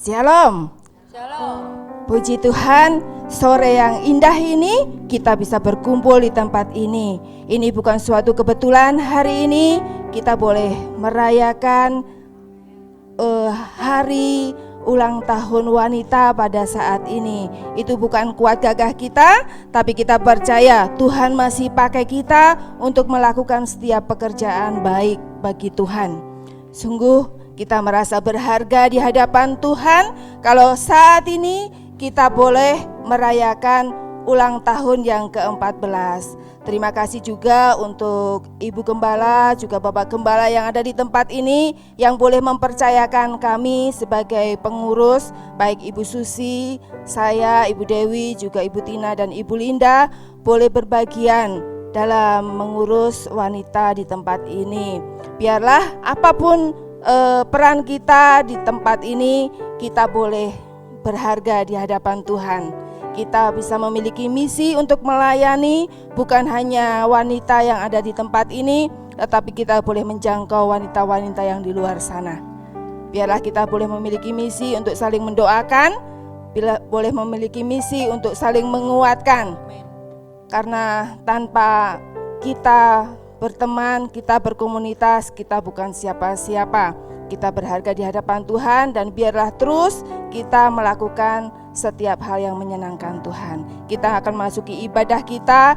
Shalom. Shalom. Puji Tuhan, sore yang indah ini kita bisa berkumpul di tempat ini. Ini bukan suatu kebetulan, hari ini kita boleh merayakan hari ulang tahun wanita pada saat ini. Itu bukan kuat gagah kita, tapi kita percaya Tuhan masih pakai kita untuk melakukan setiap pekerjaan baik bagi Tuhan. Sungguh kita merasa berharga di hadapan Tuhan kalau saat ini kita boleh merayakan ulang tahun yang ke-14. Terima kasih juga untuk Ibu Gembala, juga Bapak Gembala yang ada di tempat ini, yang boleh mempercayakan kami sebagai pengurus, baik Ibu Susi, saya, Ibu Dewi, juga Ibu Tina dan Ibu Linda, boleh berbagian dalam mengurus wanita di tempat ini. Biarlah apapun peran kita di tempat ini, kita boleh berharga di hadapan Tuhan. Kita bisa memiliki misi untuk melayani bukan hanya wanita yang ada di tempat ini, tetapi kita boleh menjangkau wanita-wanita yang di luar sana. Biarlah kita boleh memiliki misi untuk saling mendoakan, boleh memiliki misi untuk saling menguatkan. Karena tanpa kita berteman, kita berkomunitas, kita bukan siapa-siapa. Kita berharga di hadapan Tuhan dan biarlah terus kita melakukan setiap hal yang menyenangkan Tuhan. Kita akan masuki ibadah kita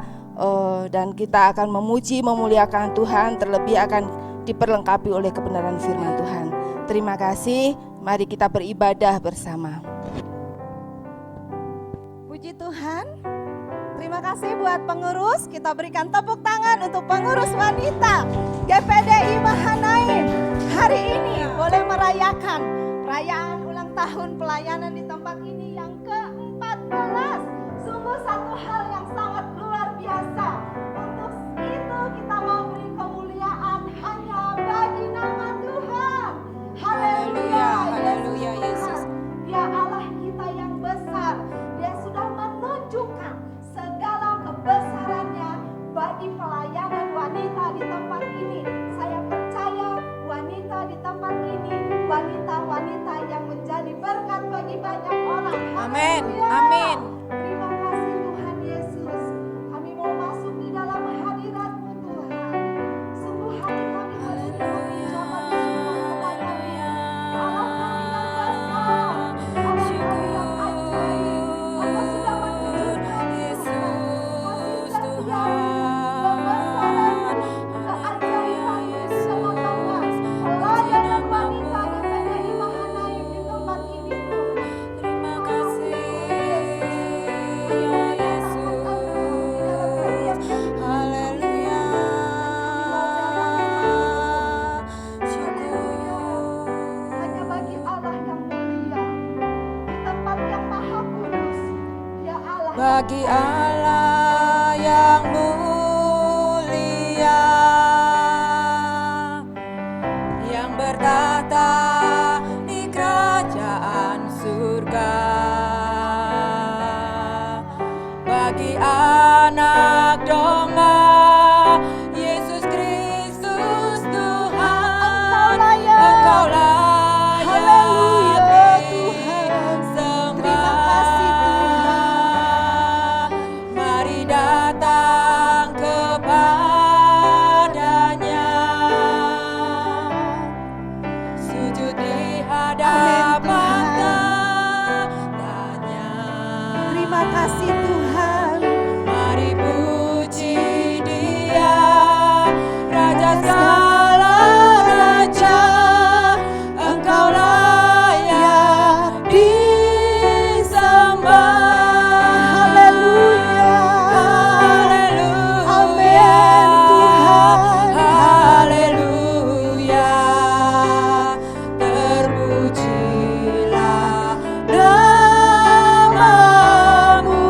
dan kita akan memuji, memuliakan Tuhan, terlebih akan diperlengkapi oleh kebenaran firman Tuhan. Terima kasih, mari kita beribadah bersama. Puji Tuhan. Terima kasih buat pengurus, kita berikan tepuk tangan untuk pengurus wanita GPDI Mahanaim. Hari ini boleh merayakan perayaan ulang tahun pelayanan di tempat ini yang ke-14. Sungguh satu hal yang sangat luar biasa. Untuk itu kita mau beri kemuliaan hanya bagi nama Tuhan. Haleluya, haleluya Yesus. Dia Allah kita yang besar. Dia sudah menunjukkan segala kebesarannya bagi pelayanan wanita di tempat ini. Saya percaya wanita di tempat ini, wanita-wanita yang menjadi berkat bagi banyak orang. Amin, amin. Terima kasih Tuhan Yesus. Kami mau masuk di dalam hadirat-Mu Tuhan. Sungguh hati kami bersyukur mengucapkan syukur kepada-Mu. Allah kami yang besar, Allah kami yang ajaib. Engkau sudah menunjukkan kasih setiamu, kebesaran-Mu, keajaiban-Mu di tengah-tengah pelayanan wanita GPDI Mahanaim di tempat ini Tuhan. Terima kasih ya Yesus. Haleluya. Syukur. Hanya bagi Allah yang mulia di tempat yang maha kudus. Ya Allah, Bagi Allah yang mulia, yang bertahta di kerajaan surga, bagi anak domba Yesus Kristus Tuhan, Engkau layak Haleluya, Tuhan. disembah. Terima kasih, Tuhan. Mari datang kepadanya, sujud di hadapan tahtanya. Terima kasih Tuhan. Mari puji Dia, Raja segala raja. Engkau layak disembah. Haleluya. Haleluya. Amin, Tuhan. Haleluya. Terpujilah namamu.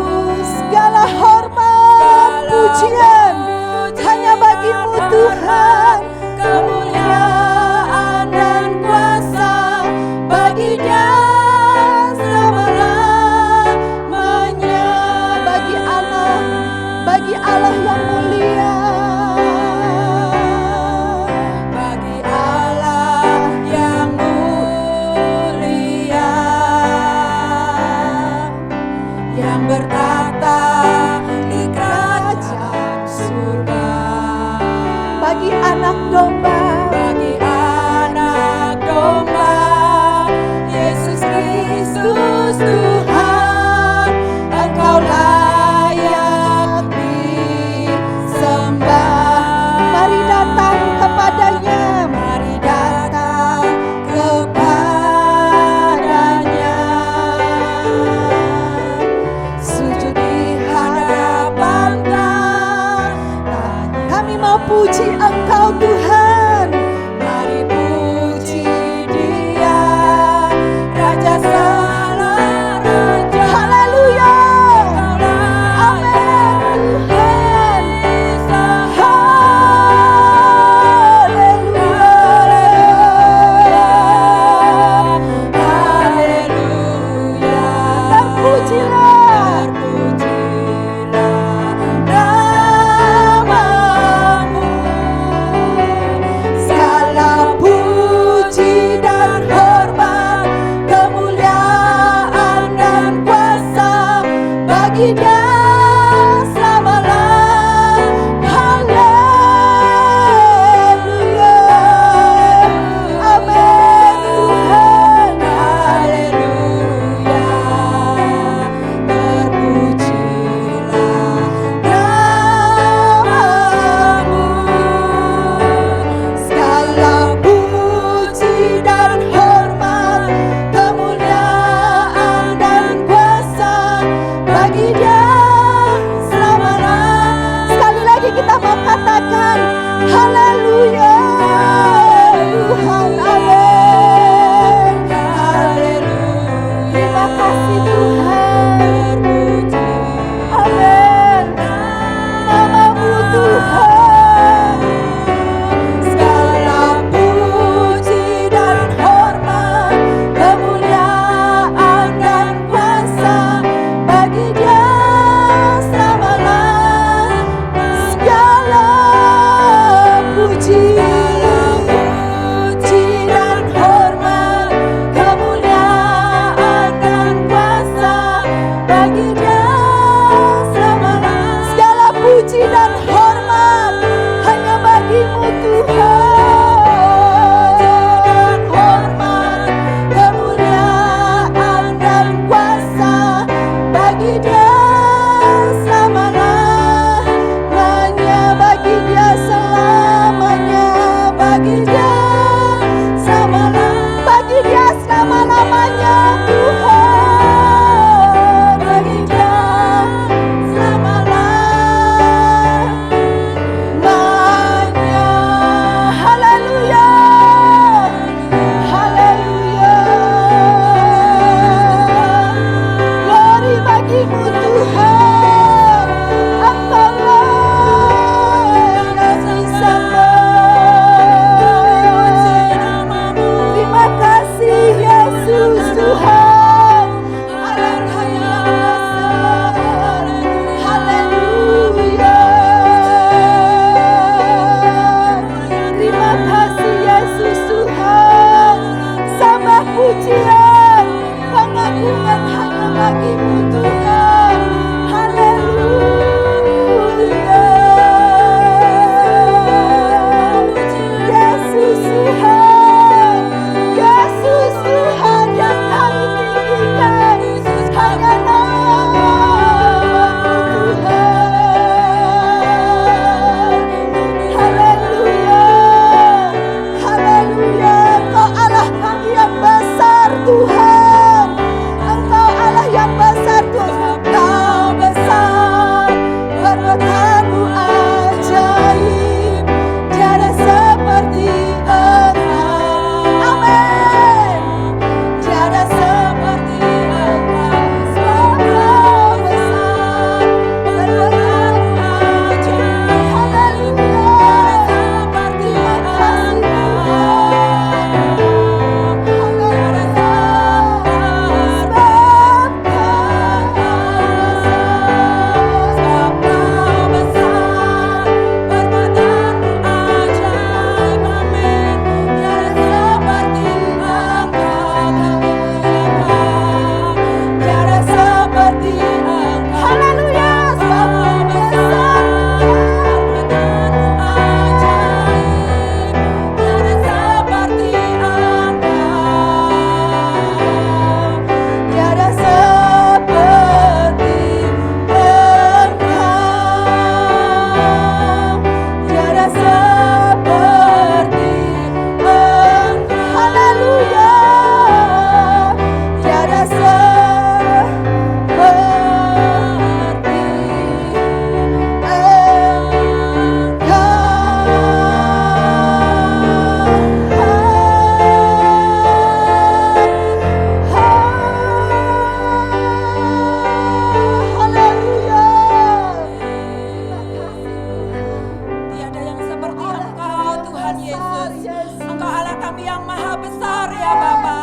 kami yang maha besar ya Bapa.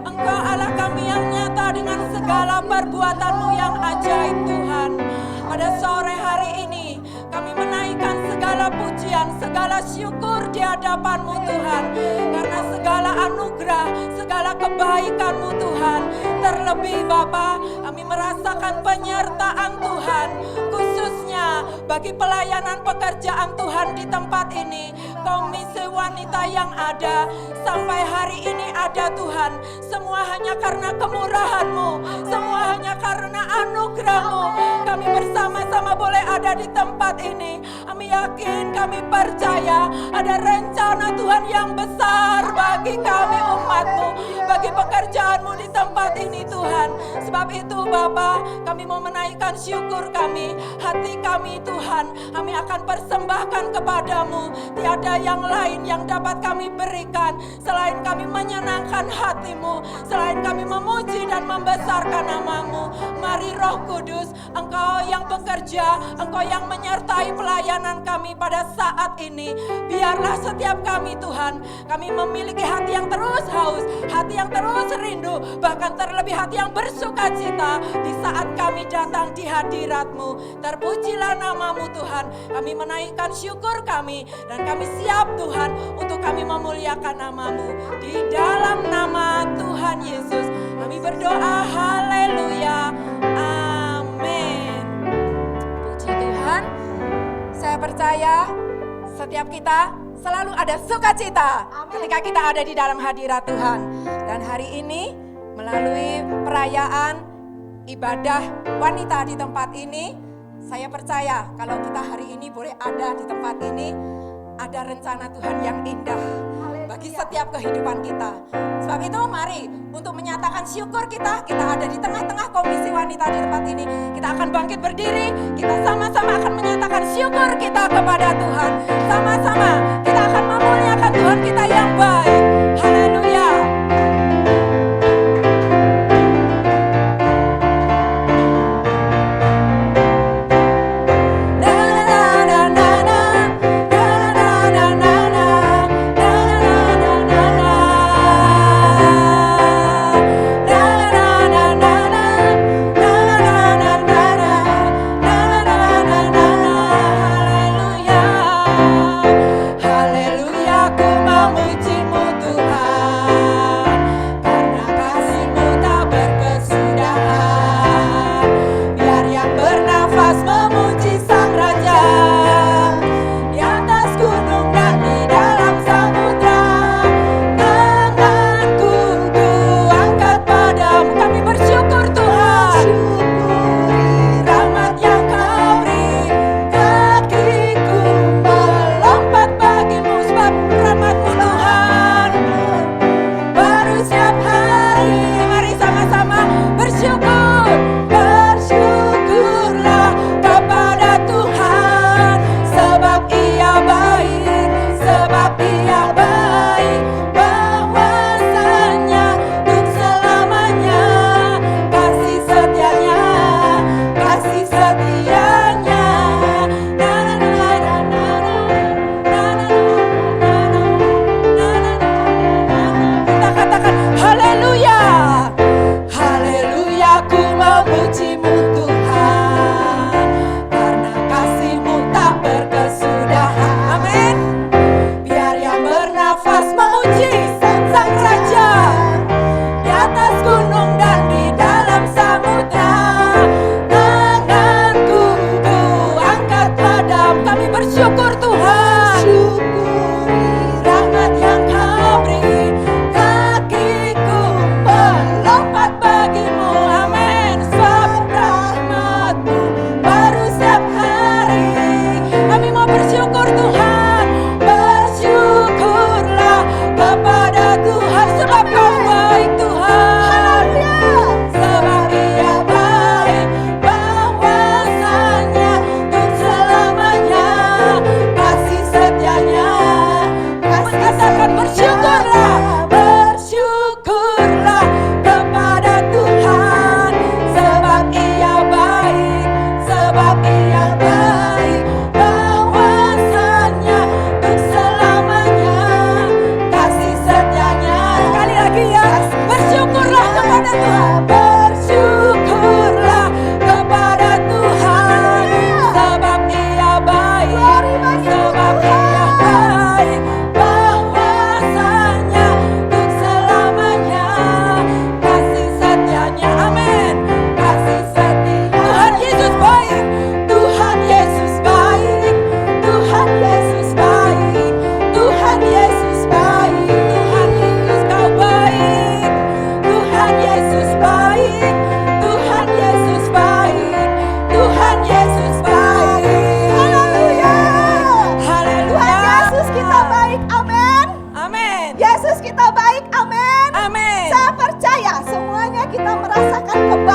Engkau Allah kami yang nyata dengan segala perbuatan-Mu yang ajaib Tuhan. Pada sore hari ini kami menaikkan segala pujian, segala syukur di hadapan-Mu Tuhan. Karena segala anugerah, segala kebaikan-Mu Tuhan. Terlebih Bapa, kami merasakan penyertaan Tuhan. Khususnya bagi pelayanan pekerjaan Tuhan di tempat ini. Komisi wanita yang ada sampai hari ini ada Tuhan. Semua hanya karena kemurahan-Mu, semua hanya karena anugerah-Mu. Kami bersama-sama boleh ada di tempat ini. Kami yakin, kami percaya ada rencana Tuhan yang besar bagi kami umat-Mu, bagi pekerjaan-Mu di tempat ini Tuhan. Sebab itu Bapa, kami mau menaikkan syukur kami, hati kami Tuhan. Kami akan persembahkan kepadamu. Tiada yang lain yang dapat kami berikan selain kami menyenangkan hati-Mu, selain kami memuji dan membesarkan nama-Mu. Mari Roh Kudus, Engkau yang bekerja, Engkau yang menyertai pelayanan kami pada saat ini. Biarlah setiap kami Tuhan, kami memiliki hati yang terus haus, hati yang terus rindu, bahkan terlebih hati yang bersuka cita di saat kami datang di hadirat-Mu. Terpujilah nama-Mu Tuhan. Kami menaikkan syukur kami dan kami siap Tuhan untuk kami memuliakan nama-Mu. Di dalam nama Tuhan Yesus kami berdoa, haleluya, amin. Puji Tuhan. Saya percaya setiap kita selalu ada sukacita ketika kita ada di dalam hadirat Tuhan. Dan hari ini melalui perayaan ibadah wanita di tempat ini, saya percaya kalau kita hari ini boleh ada di tempat ini, ada rencana Tuhan yang indah bagi setiap kehidupan kita. Sebab itu mari untuk menyatakan syukur kita ada di tengah-tengah komisi wanita di tempat ini. Kita akan bangkit berdiri, kita sama-sama akan menyatakan syukur kita kepada Tuhan. Sama-sama kita akan memuliakan Tuhan kita yang baik. Haleluya. Haleluya, ku memuji-Mu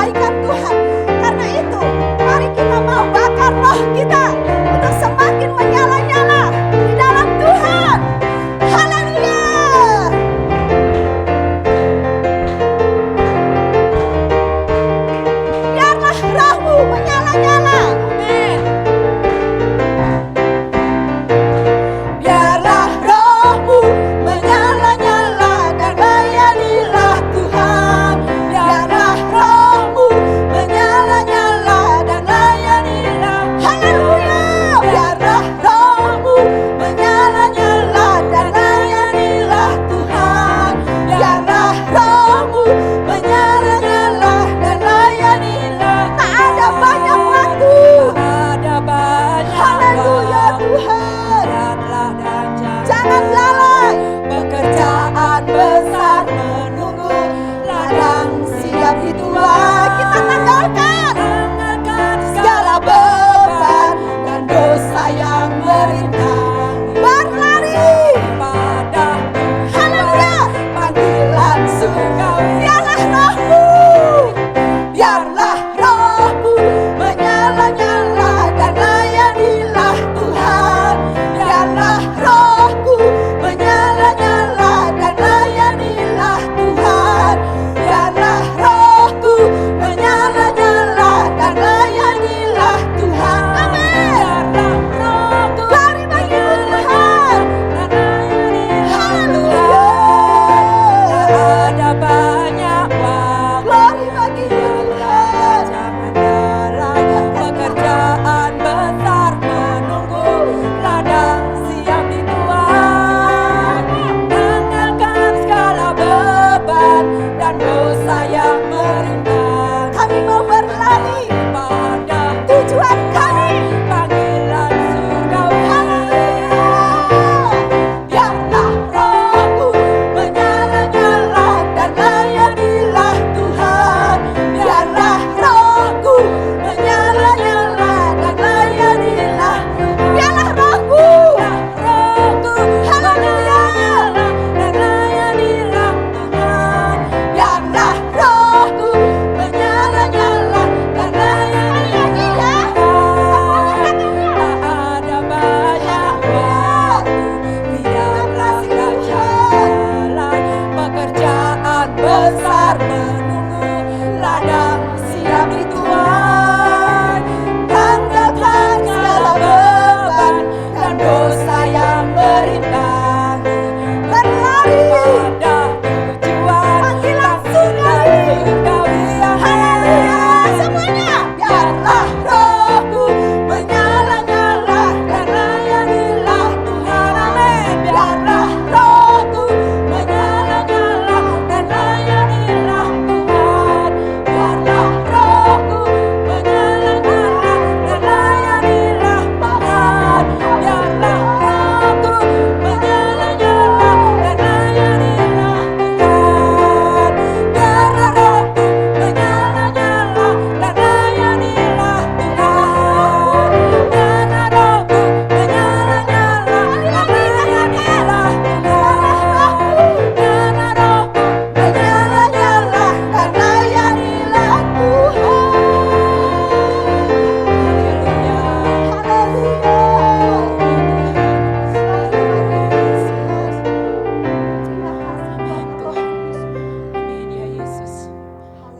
kebaikan Tuhan. Karena itu, mari kita mau bakar roh kita untuk semakin menyala-nyala di dalam Tuhan. Haleluya. Biarlah rohmu menyala-nyala. Amin. Biarlah rohmu menyala-nyala dan layanilah Tuhan. Biarlah rohmu menyala-nyala dan layanilah. Haleluya. Biarlah rohmu menyala-nyala dan layanilah Tuhan. Biarlah rohmu menyala-nyala dan layanilah. Tak ada banyak waktu. Ada banyak Haleluya waktu. Tuhan. Lihatlah dan Jangan lalai. pekerjaan besar menunggu ladang Siap dituai. Kita tanggalkan Tangankan segala beban dan dosa yang merintang. Berlari. pada Haleluya. Panggilan surgawi. Biarlah rohmu. Biarlah rohmu menyala-nyala dan layanilah Tuhan. Biarlah rohku menyala-nyala dan layanilah Tuhan. Biarlah rohku menyala-nyala dan layanilah Tuhan. Amin. Glory bagi Tuhan. Haleluya. ada banyak waktu. Glory bagi Tuhan. Jangan lalai, pekerjaan besar menunggu ladang siap dituai. Tinggalkan segala beban dan dosa yang merintang. Kami mau berlari Pada tujuan kami. panggilan surgawi. Biarlah rohku menyala-nyala dan layanilah Tuhan. Biarlah rohku menyala-nyala dan layanilah. Biarlah rohku. Haleluya. Dan layanilah Tuhan. Biarlah rohku menyala-nyala dan layanilah. Tak ada banyak waktu, biarlah dan jalan. Pekerjaan besar menunggu ladang siap dituai. Tanggalkan segala beban dan dosa yang merintang. Berlari. Pada tujuan Panggilan surgawi. surgawi yang Haleluya. Semuanya. Biarlah rohku menyala-nyala dan layanilah Tuhan. Amin. Biarlah rohku menyala-nyala dan layanilah Tuhan. Biarlah rohku menyala-nyala dan layanilah Tuhan. Biarlah rohku menyala-nyala dan layanilah Tuhan. Biarlah rohku menyala-nyala dan layanilah Tuhan. Biarlah rohku menyala-nyala dan layanilah Tuhan. Biarlah rohku Menyala-nyala dan layanilah Tuhan. Haleluya. Amin ya Yesus.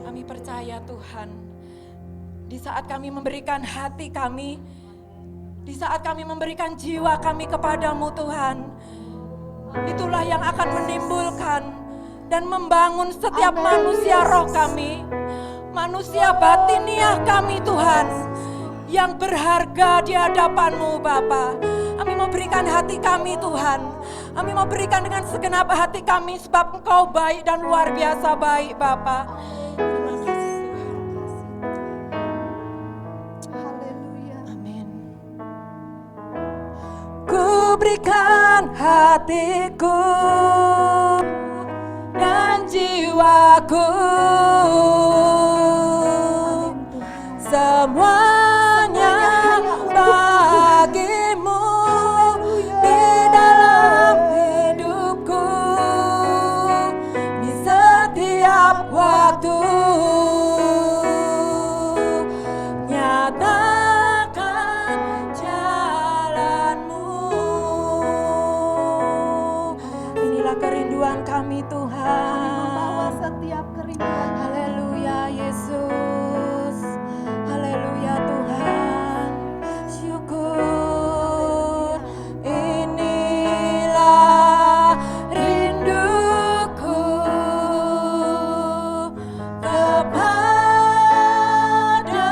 Kami percaya Tuhan, di saat kami memberikan hati kami, di saat kami memberikan jiwa kami kepadamu Tuhan, itulah yang akan menimbulkan dan membangun setiap manusia roh kami, manusia batiniah kami Tuhan, yang berharga di hadapan-Mu Bapa. Kami mau berikan hati kami Tuhan. Kami mau berikan dengan segenap hati kami sebab Engkau baik dan luar biasa baik Bapa. Terima kasih Tuhan. Haleluya. Amin. Ku berikan hatiku dan jiwaku, semuanya bagimu di dalam hidupku, di setiap waktu. kami Kami membawa Tuhan. setiap kerinduan. Haleluya Yesus. Haleluya Tuhan. Syukur. Inilah rinduku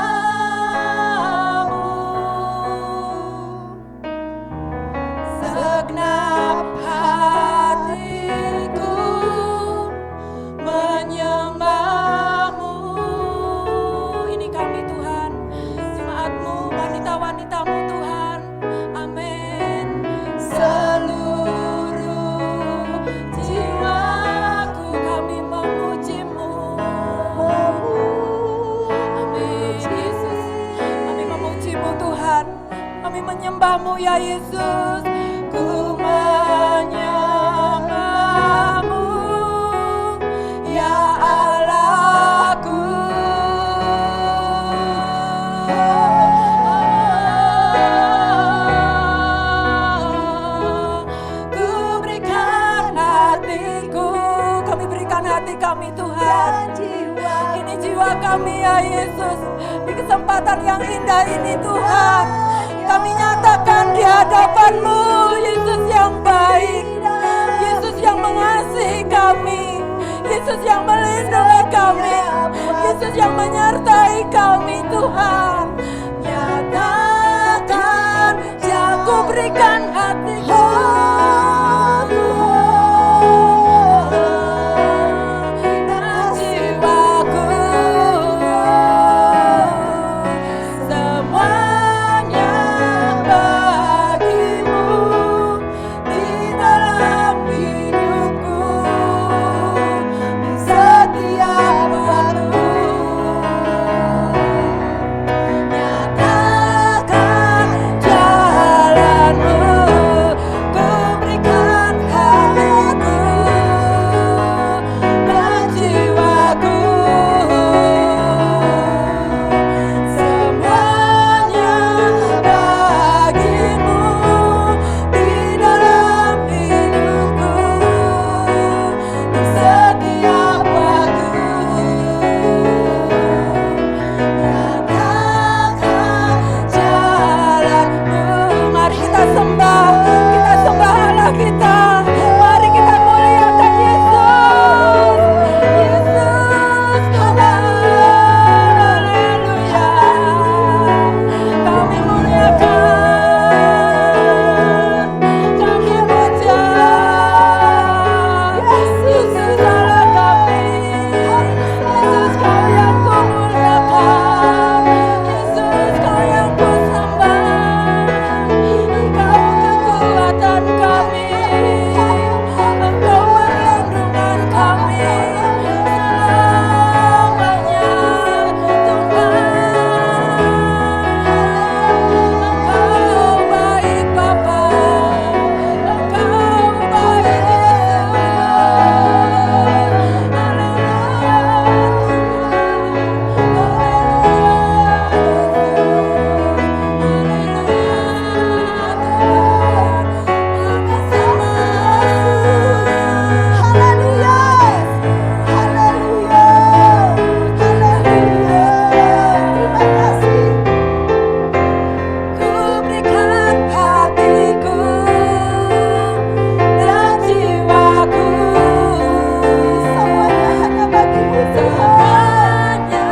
kepadamu. Segenap hatiku menyembahmu. Ini kami Tuhan, jemaat-Mu, wanita-wanita-Mu Tuhan. Amin. Seluruh jiwaku kami memuji-Mu. Amin Yesus, kami memuji-Mu Tuhan. Kami menyembah-Mu ya Yesus. Ku menyembah-Mu ya Allahku. Ku berikan hatiku, kami berikan hati kami Tuhan. Ini jiwa kami ya Yesus. Di kesempatan yang indah ini Tuhan, kami nyatakan di hadapan-Mu, Yesus yang baik, Yesus yang mengasihi kami, Yesus yang melindungi kami, Yesus yang menyertai kami Tuhan. Nyatakan, aku berikan hatiku dan jiwaku, semuanya bagimu di dalam hidupku, di setiap waktu. Nyatakan jalan-Mu, ku berikan hatiku dan jiwaku, semuanya bagimu di dalam hidupku, di setiap waktu. Nyatakan jalan-Mu. Mari kita sembah Allah kita. Mari kita muliakan Yesus. Yesus Tuhan. Haleluya. Kami muliakan, kami puja. Yesus Allah kami. Yesus Kau yang ku muliakan. Yesus Kau yang ku sembah. Engkau kekuatan kami. Engkau perlindungan kami selamanya Tuhan. Engkau baik Bapa. Engkau baik Yesus. Ku berikan hatiku dan jiwaku, semuanya hanya bagimu semuanya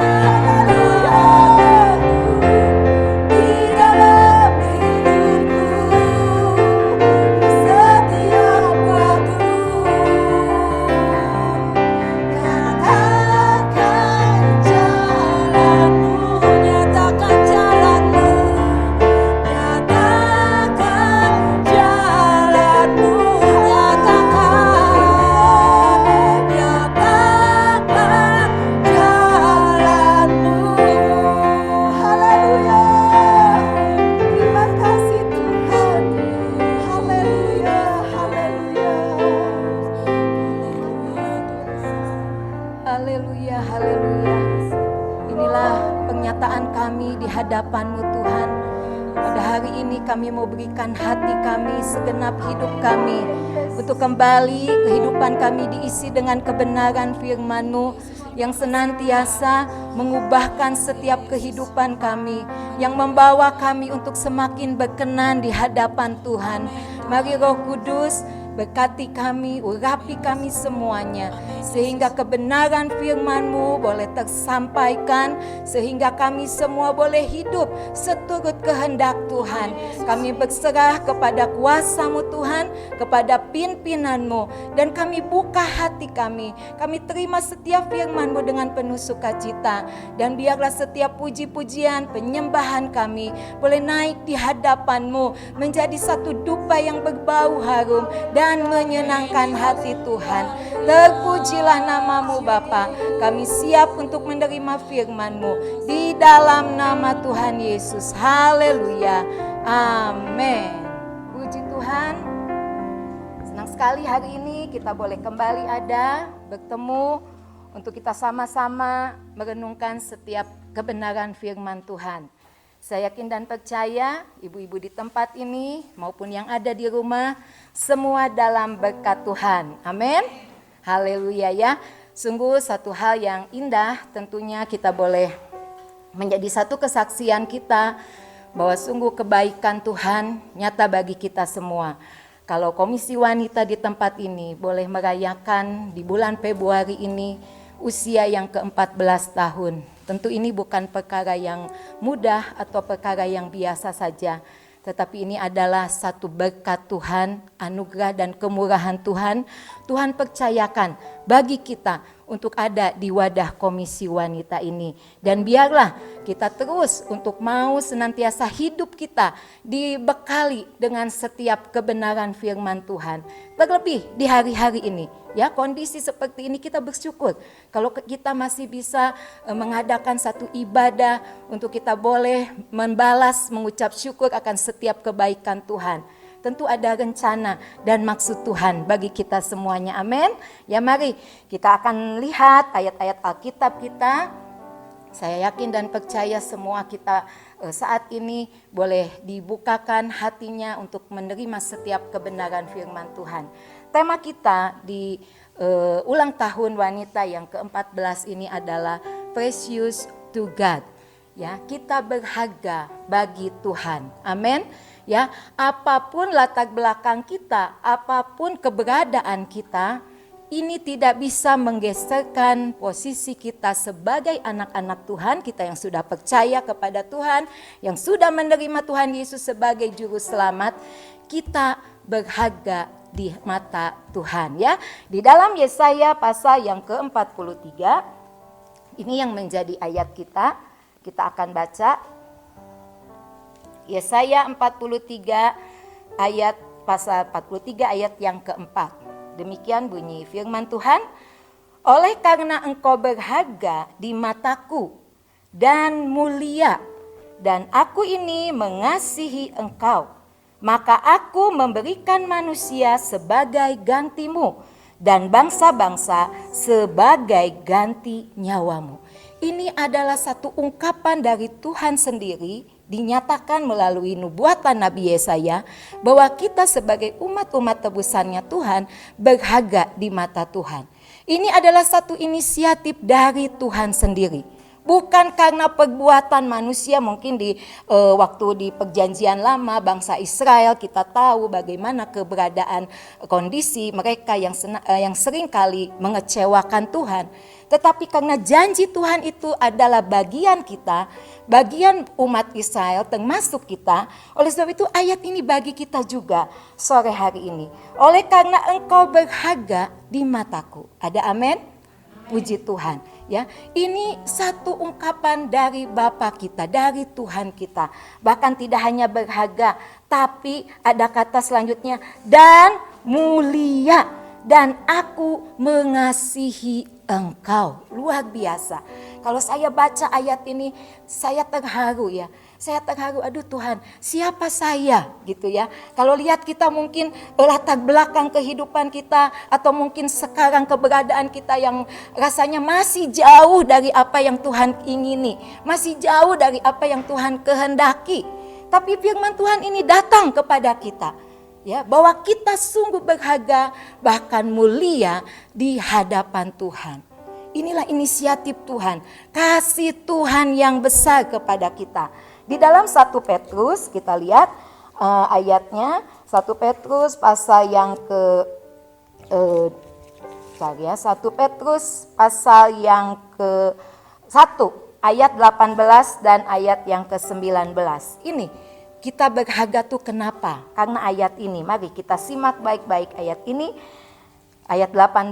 di dalam hidupku, di setiap waktu. Nyatakan jalan-Mu, nyatakan jalan-Mu, nyatakan jalan-Mu, nyatakan jalan-Mu. Haleluya. Terima kasih Tuhan. Haleluya. Haleluya. Haleluya, haleluya. Inilah penyataan kami di hadapan-Mu Tuhan. Pada Pada hari ini kami mau berikan hati kami, segenap hidup kami, untuk kembali kehidupan kami diisi dengan kebenaran firman-Mu yang senantiasa mengubahkan setiap kehidupan kami, yang membawa kami untuk semakin berkenan di hadapan Tuhan. Mari Roh Kudus berkati kami, urapi kami semuanya, sehingga kebenaran firman-Mu boleh tersampaikan, sehingga kami semua boleh hidup seturut kehendak Tuhan. Kami berserah kepada kuasa-Mu Tuhan, kepada pimpinan-Mu, dan kami buka hati kami. Kami terima setiap firman-Mu dengan penuh sukacita, dan biarlah setiap puji-pujian, penyembahan kami boleh naik di hadapan-Mu, menjadi satu dupa yang berbau harum dan menyenangkan hati Tuhan. Terpujilah nama-Mu Bapa. Kami siap untuk menerima firman-Mu di dalam nama Tuhan Yesus. Haleluya. Amin. Puji Tuhan. Senang sekali hari ini kita boleh kembali ada bertemu untuk kita sama-sama merenungkan setiap kebenaran firman Tuhan. Saya yakin dan percaya ibu-ibu di tempat ini maupun yang ada di rumah semua dalam berkat Tuhan. Amin. Haleluya ya. Sungguh satu hal yang indah, tentunya kita boleh menjadi satu kesaksian kita bahwa sungguh kebaikan Tuhan nyata bagi kita semua. Kalau Komisi Wanita di tempat ini boleh merayakan di bulan Februari ini usia yang ke-14 tahun. Tentu ini bukan perkara yang mudah atau perkara yang biasa saja. Tetapi ini adalah satu berkat Tuhan, anugerah dan kemurahan Tuhan. Tuhan percayakan bagi kita untuk ada di wadah Komisi Wanita ini. Dan biarlah kita terus untuk mau senantiasa hidup kita dibekali dengan setiap kebenaran firman Tuhan. Terlebih di hari-hari ini, ya kondisi seperti ini kita bersyukur. Kalau kita masih bisa mengadakan satu ibadah untuk kita boleh membalas, mengucap syukur akan setiap kebaikan Tuhan. Tentu ada rencana dan maksud Tuhan bagi kita semuanya. Amin. Ya mari kita akan lihat ayat-ayat Alkitab kita. Saya yakin dan percaya semua kita saat ini boleh dibukakan hatinya untuk menerima setiap kebenaran firman Tuhan. Tema kita di ulang tahun wanita yang ke-14 ini adalah Precious to God. Ya, kita berharga bagi Tuhan. Amin. Ya, apapun latar belakang kita, apapun keberadaan kita, ini tidak bisa menggeserkan posisi kita sebagai anak-anak Tuhan, kita yang sudah percaya kepada Tuhan, yang sudah menerima Tuhan Yesus sebagai juru selamat, kita berharga di mata Tuhan ya. Di dalam Yesaya pasal yang ke-43, ini yang menjadi ayat kita akan baca. Yesaya 43 ayat pasal 43 ayat yang keempat. Demikian bunyi firman Tuhan. Oleh karena engkau berharga di mataku dan mulia, dan aku ini mengasihi engkau, maka aku memberikan manusia sebagai gantimu dan bangsa-bangsa sebagai ganti nyawamu. Ini adalah satu ungkapan dari Tuhan sendiri, dinyatakan melalui nubuatan Nabi Yesaya bahwa kita sebagai umat-umat tebusannya Tuhan berharga di mata Tuhan. Ini adalah satu inisiatif dari Tuhan sendiri. Bukan karena perbuatan manusia. Mungkin di waktu di perjanjian lama bangsa Israel kita tahu bagaimana keberadaan kondisi mereka yang sering kali mengecewakan Tuhan. Tetapi karena janji Tuhan itu adalah bagian kita, bagian umat Israel termasuk kita. Oleh sebab itu ayat ini bagi kita juga sore hari ini. Oleh karena engkau berharga di mataku. Ada amin? Puji Tuhan. Ya, ini satu ungkapan dari Bapa kita, dari Tuhan kita. Bahkan tidak hanya berharga, tapi ada kata selanjutnya, dan mulia, dan aku mengasihi engkau. Luar biasa. Kalau saya baca ayat ini, saya terharu ya. Saya terharu, aduh Tuhan, siapa saya gitu ya. Kalau lihat kita mungkin latar belakang kehidupan kita, atau mungkin sekarang keberadaan kita yang rasanya masih jauh dari apa yang Tuhan ingini, masih jauh dari apa yang Tuhan kehendaki. Tapi firman Tuhan ini datang kepada kita, ya, bahwa kita sungguh berharga bahkan mulia di hadapan Tuhan. Inilah inisiatif Tuhan, kasih Tuhan yang besar kepada kita. Di dalam 1 Petrus kita lihat ayatnya, 1 Petrus pasal yang ke 1 Petrus pasal yang ke-1 ayat 18 dan ayat yang ke-19. Ini kita berharga tuh kenapa? Karena ayat ini. Mari kita simak baik-baik ayat ini. Ayat 18,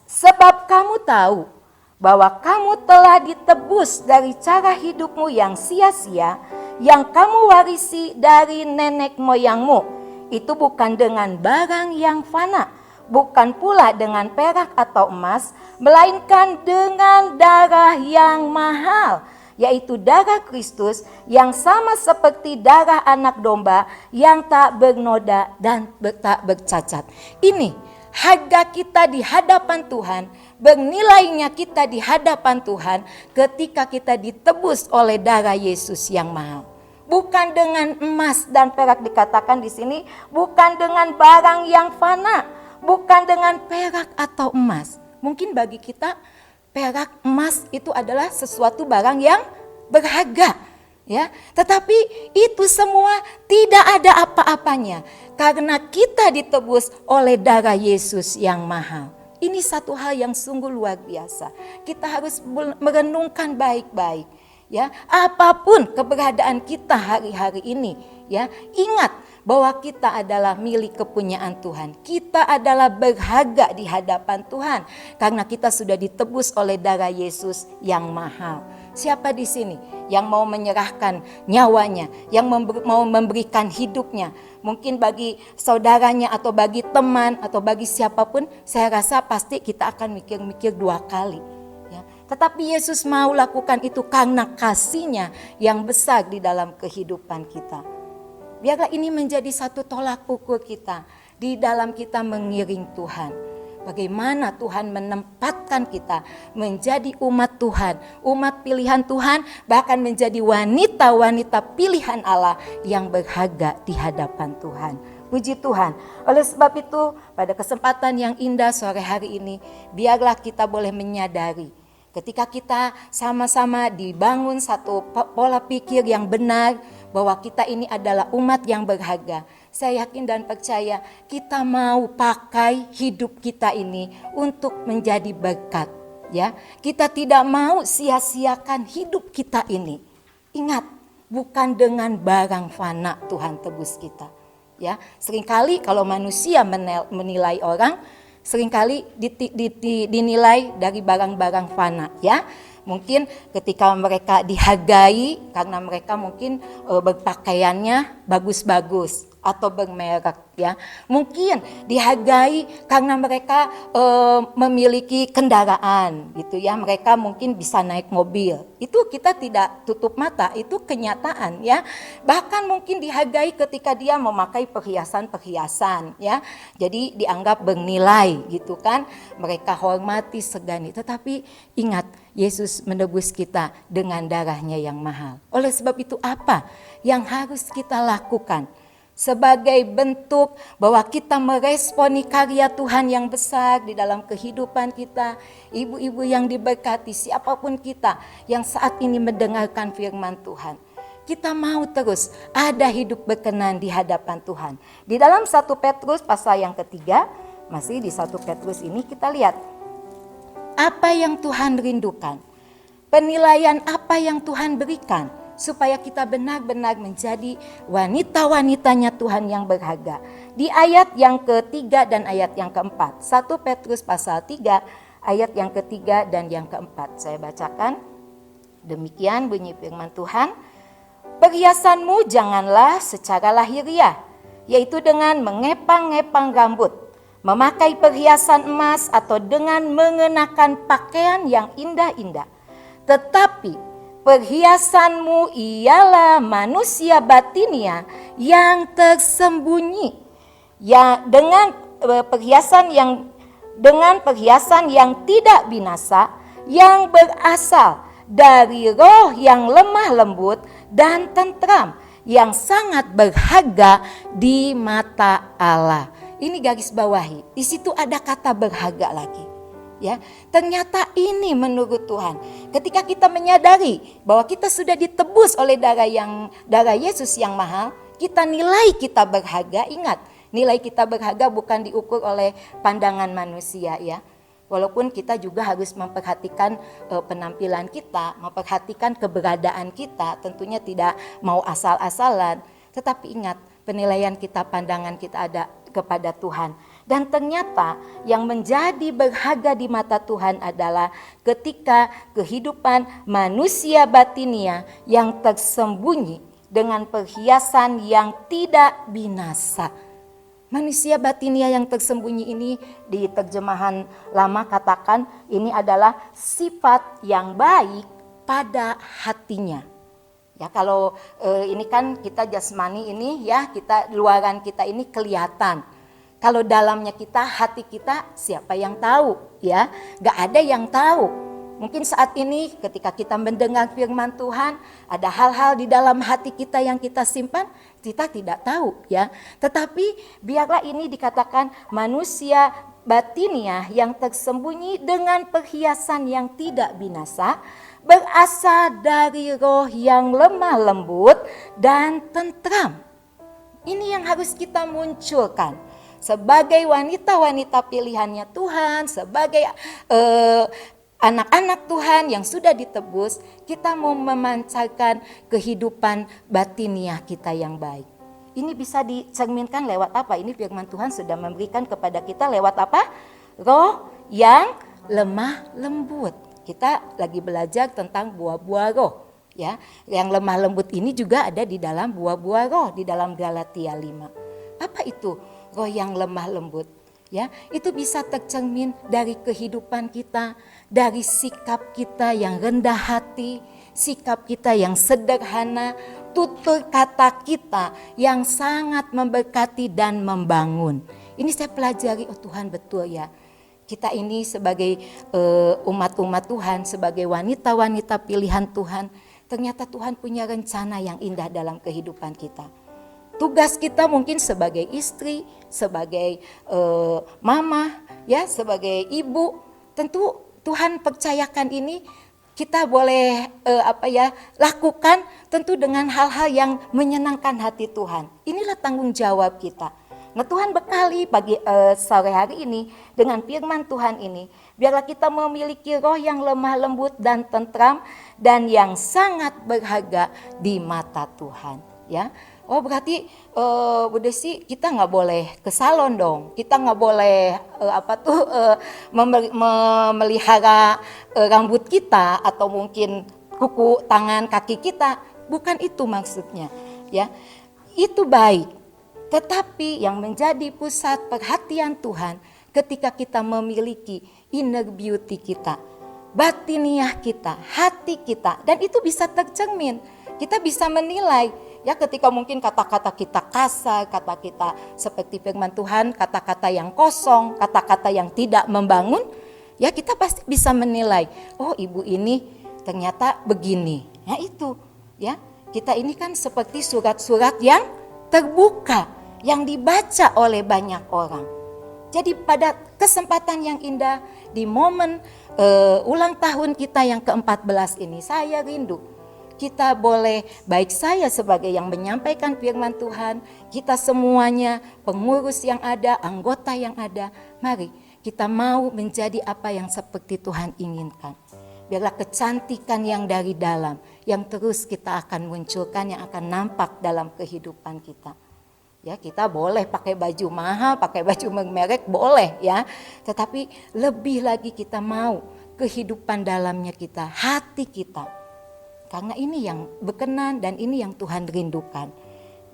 sebab kamu tahu bahwa kamu telah ditebus dari cara hidupmu yang sia-sia, yang kamu warisi dari nenek moyangmu. Itu bukan dengan barang yang fana, bukan pula dengan perak atau emas, melainkan dengan darah yang mahal, yaitu darah Kristus yang sama seperti darah anak domba yang tak bernoda dan tak bercacat. Ini harga kita di hadapan Tuhan, bernilainya kita di hadapan Tuhan ketika kita ditebus oleh darah Yesus yang mahal. Bukan dengan emas dan perak dikatakan di sini, bukan dengan barang yang fana, bukan dengan perak atau emas. Mungkin bagi kita perak, emas itu adalah sesuatu barang yang berharga, ya. Tetapi itu semua tidak ada apa-apanya karena kita ditebus oleh darah Yesus yang mahal. Ini satu hal yang sungguh luar biasa. Kita harus merenungkan baik-baik, ya. Apapun keberadaan kita hari-hari ini, ya, ingat bahwa kita adalah milik kepunyaan Tuhan. Kita adalah berharga di hadapan Tuhan karena kita sudah ditebus oleh darah Yesus yang mahal. Siapa di sini yang mau menyerahkan nyawanya, yang mau memberikan hidupnya? Mungkin bagi saudaranya atau bagi teman atau bagi siapapun, saya rasa pasti kita akan mikir-mikir 2 kali. Ya. Tetapi Yesus mau lakukan itu karena kasih-Nya yang besar di dalam kehidupan kita. Biarlah ini menjadi satu tolak ukur kita di dalam kita mengiring Tuhan. Bagaimana Tuhan menempatkan kita menjadi umat Tuhan, umat pilihan Tuhan, bahkan menjadi wanita-wanita pilihan Allah yang berharga di hadapan Tuhan. Puji Tuhan. Oleh sebab itu, pada kesempatan yang indah sore hari ini, biarlah kita boleh menyadari ketika kita sama-sama dibangun satu pola pikir yang benar bahwa kita ini adalah umat yang berharga. Saya yakin dan percaya kita mau pakai hidup kita ini untuk menjadi berkat, ya. Kita tidak mau sia-siakan hidup kita ini. Ingat, bukan dengan barang fana Tuhan tebus kita, ya. Seringkali kalau manusia menilai orang, seringkali dinilai dari barang-barang fana, ya. Mungkin ketika mereka dihargai karena mereka mungkin berpakaiannya bagus-bagus atau bermerek, ya. Mungkin dihargai karena mereka memiliki kendaraan gitu, ya. Mereka mungkin bisa naik mobil. Itu kita tidak tutup mata, itu kenyataan, ya. Bahkan mungkin dihargai ketika dia memakai perhiasan-perhiasan, ya. Jadi dianggap bernilai gitu kan. Mereka hormati, segani. Tetapi ingat, Yesus menebus kita dengan darahnya yang mahal. Oleh sebab itu apa yang harus kita lakukan? Sebagai bentuk bahwa kita meresponi karya Tuhan yang besar di dalam kehidupan kita, ibu-ibu yang diberkati, siapapun kita yang saat ini mendengarkan firman Tuhan, kita mau terus ada hidup berkenan di hadapan Tuhan. Di dalam 1 Petrus pasal yang ketiga, masih di 1 Petrus ini kita lihat apa yang Tuhan rindukan, penilaian apa yang Tuhan berikan, supaya kita benar-benar menjadi wanita-wanitanya Tuhan yang berharga. Di ayat yang ketiga dan ayat yang keempat, 1 Petrus pasal 3 ayat yang ketiga dan yang keempat, saya bacakan. Demikian bunyi firman Tuhan, perhiasanmu janganlah secara lahiriah, yaitu dengan mengepang-ngepang rambut, memakai perhiasan emas atau dengan mengenakan pakaian yang indah-indah. Tetapi perhiasanmu ialah manusia batinia yang tersembunyi, ya, dengan perhiasan yang tidak binasa, yang berasal dari roh yang lemah lembut dan tentram, yang sangat berharga di mata Allah. Ini garis bawahi. Di situ ada kata berharga lagi. Ya, ternyata ini menurut Tuhan. Ketika kita menyadari bahwa kita sudah ditebus oleh darah Yesus yang mahal, kita nilai kita berharga. Ingat, nilai kita berharga bukan diukur oleh pandangan manusia ya. Walaupun kita juga harus memperhatikan penampilan kita, memperhatikan keberadaan kita, tentunya tidak mau asal-asalan. Tetapi ingat, penilaian kita, pandangan kita ada kepada Tuhan. Dan ternyata yang menjadi berharga di mata Tuhan adalah ketika kehidupan manusia batinia yang tersembunyi dengan perhiasan yang tidak binasa. Manusia batinia yang tersembunyi ini di terjemahan lama katakan ini adalah sifat yang baik pada hatinya. Ya kalau ini kan kita jasmani ini ya, kita luaran kita ini kelihatan. Kalau dalamnya kita, hati kita, siapa yang tahu ya? Gak ada yang tahu. Mungkin saat ini ketika kita mendengar firman Tuhan, ada hal-hal di dalam hati kita yang kita simpan, kita tidak tahu ya. Tetapi biarlah ini dikatakan manusia batinia yang tersembunyi dengan perhiasan yang tidak binasa, berasal dari roh yang lemah lembut dan tentram. Ini yang harus kita munculkan. Sebagai wanita-wanita pilihannya Tuhan, sebagai anak-anak Tuhan yang sudah ditebus, kita mau memancarkan kehidupan batiniah kita yang baik. Ini bisa dicerminkan lewat apa? Ini firman Tuhan sudah memberikan kepada kita lewat apa? Roh yang lemah lembut. Kita lagi belajar tentang buah-buah roh. Ya, yang lemah lembut ini juga ada di dalam buah-buah roh, di dalam Galatia 5. Apa itu? Roh yang lemah lembut, ya, itu bisa tercermin dari kehidupan kita, dari sikap kita yang rendah hati, sikap kita yang sederhana, tutur kata kita yang sangat memberkati dan membangun. Ini saya pelajari, oh Tuhan betul ya. Kita ini sebagai umat-umat Tuhan, sebagai wanita-wanita pilihan Tuhan, ternyata Tuhan punya rencana yang indah dalam kehidupan kita. Tugas kita mungkin sebagai istri, sebagai mama, ya, sebagai ibu, tentu Tuhan percayakan ini kita boleh lakukan tentu dengan hal-hal yang menyenangkan hati Tuhan. Inilah tanggung jawab kita. Nah, Tuhan bekali pagi sore hari ini dengan firman Tuhan ini, biarlah kita memiliki roh yang lemah lembut dan tentram dan yang sangat berharga di mata Tuhan, ya. Oh berarti Bu Desi kita nggak boleh ke salon dong, kita nggak boleh memelihara rambut kita atau mungkin kuku tangan kaki kita, bukan itu maksudnya ya. Itu baik, tetapi yang menjadi pusat perhatian Tuhan ketika kita memiliki inner beauty kita, batiniah kita, hati kita, dan itu bisa tercermin, kita bisa menilai. Ya ketika mungkin kata-kata kita kasar, kata kita seperti firman Tuhan, kata-kata yang kosong, kata-kata yang tidak membangun, ya kita pasti bisa menilai, oh ibu ini ternyata begini. Ya itu, ya kita ini kan seperti surat-surat yang terbuka, yang dibaca oleh banyak orang. Jadi pada kesempatan yang indah, di momen ulang tahun kita yang ke-14 ini, saya rindu kita boleh, baik saya sebagai yang menyampaikan firman Tuhan, kita semuanya, pengurus yang ada, anggota yang ada, mari kita mau menjadi apa yang seperti Tuhan inginkan. Biarlah kecantikan yang dari dalam, yang terus kita akan munculkan, yang akan nampak dalam kehidupan kita. Ya, kita boleh pakai baju mahal, pakai baju merek, boleh ya. Tetapi lebih lagi kita mau kehidupan dalamnya kita, hati kita. Karena ini yang berkenan dan ini yang Tuhan rindukan.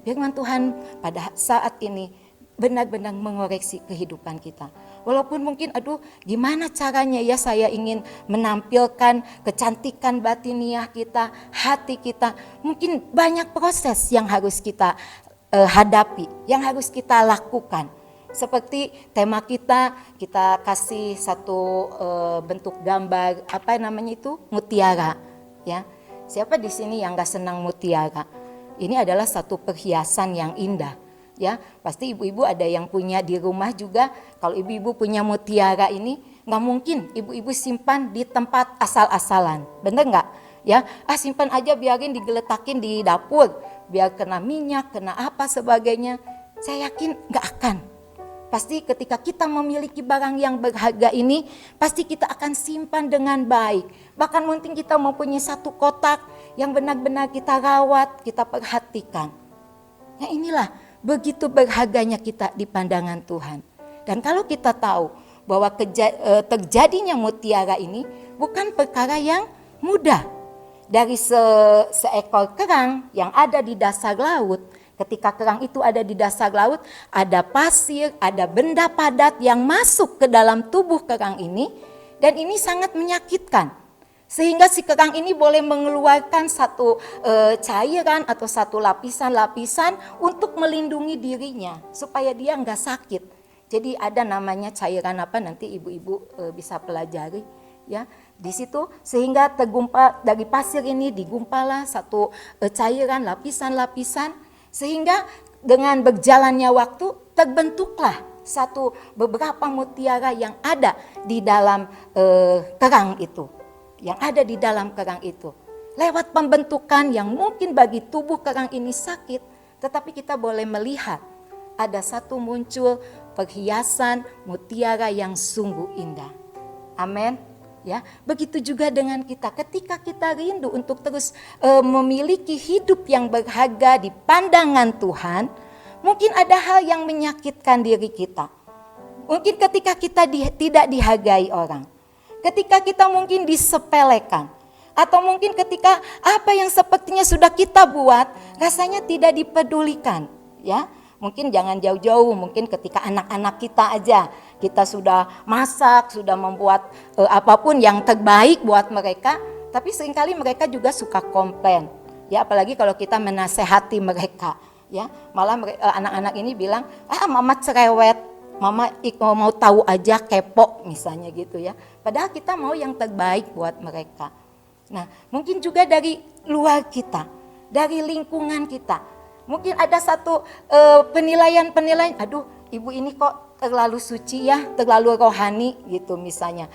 Firman Tuhan pada saat ini benar-benar mengoreksi kehidupan kita. Walaupun mungkin gimana caranya ya saya ingin menampilkan kecantikan batiniah kita, hati kita. Mungkin banyak proses yang harus kita hadapi, yang harus kita lakukan. Seperti tema kita kasih satu bentuk gambar, mutiara ya. Siapa di sini yang gak senang mutiara? Ini adalah satu perhiasan yang indah. Ya, pasti ibu-ibu ada yang punya di rumah juga. Kalau ibu-ibu punya mutiara ini, nggak mungkin ibu-ibu simpan di tempat asal-asalan, bener nggak? Ya, simpan aja, biarin digeletakin di dapur, biar kena minyak, kena apa sebagainya. Saya yakin nggak akan. Pasti ketika kita memiliki barang yang berharga ini, pasti kita akan simpan dengan baik. Bahkan mungkin kita mempunyai satu kotak yang benar-benar kita rawat, kita perhatikan. Nah inilah begitu berharganya kita di pandangan Tuhan. Dan kalau kita tahu bahwa terjadinya mutiara ini bukan perkara yang mudah. Dari seekor kerang yang ada di dasar laut, ketika kerang itu ada di dasar laut, ada pasir, ada benda padat yang masuk ke dalam tubuh kerang ini, dan ini sangat menyakitkan. Sehingga si kerang ini boleh mengeluarkan satu cairan atau satu lapisan-lapisan untuk melindungi dirinya, supaya dia nggak sakit. Jadi ada namanya cairan apa, nanti ibu-ibu bisa pelajari. Ya, di situ sehingga tergumpal dari pasir ini, digumpalah satu cairan, lapisan-lapisan, sehingga dengan berjalannya waktu terbentuklah beberapa mutiara yang ada di dalam kerang itu, yang ada di dalam kerang itu. Lewat pembentukan yang mungkin bagi tubuh kerang ini sakit, tetapi kita boleh melihat ada satu muncul perhiasan mutiara yang sungguh indah. Amin. Ya, begitu juga dengan kita, ketika kita rindu untuk terus memiliki hidup yang berharga di pandangan Tuhan, mungkin ada hal yang menyakitkan diri kita. Mungkin ketika kita tidak dihargai orang, ketika kita mungkin disepelekan, atau mungkin ketika apa yang sepertinya sudah kita buat rasanya tidak dipedulikan, ya. Mungkin jangan jauh-jauh, mungkin ketika anak-anak kita aja, kita sudah masak, sudah membuat apapun yang terbaik buat mereka, tapi seringkali mereka juga suka komplain. Ya, apalagi kalau kita menasehati mereka, ya. Malah anak-anak ini bilang, mama cerewet, mama mau tahu aja, kepo misalnya gitu ya. Padahal kita mau yang terbaik buat mereka. Nah, mungkin juga dari luar kita, dari lingkungan kita. Mungkin ada satu penilaian, aduh ibu ini kok terlalu suci ya, terlalu rohani gitu misalnya.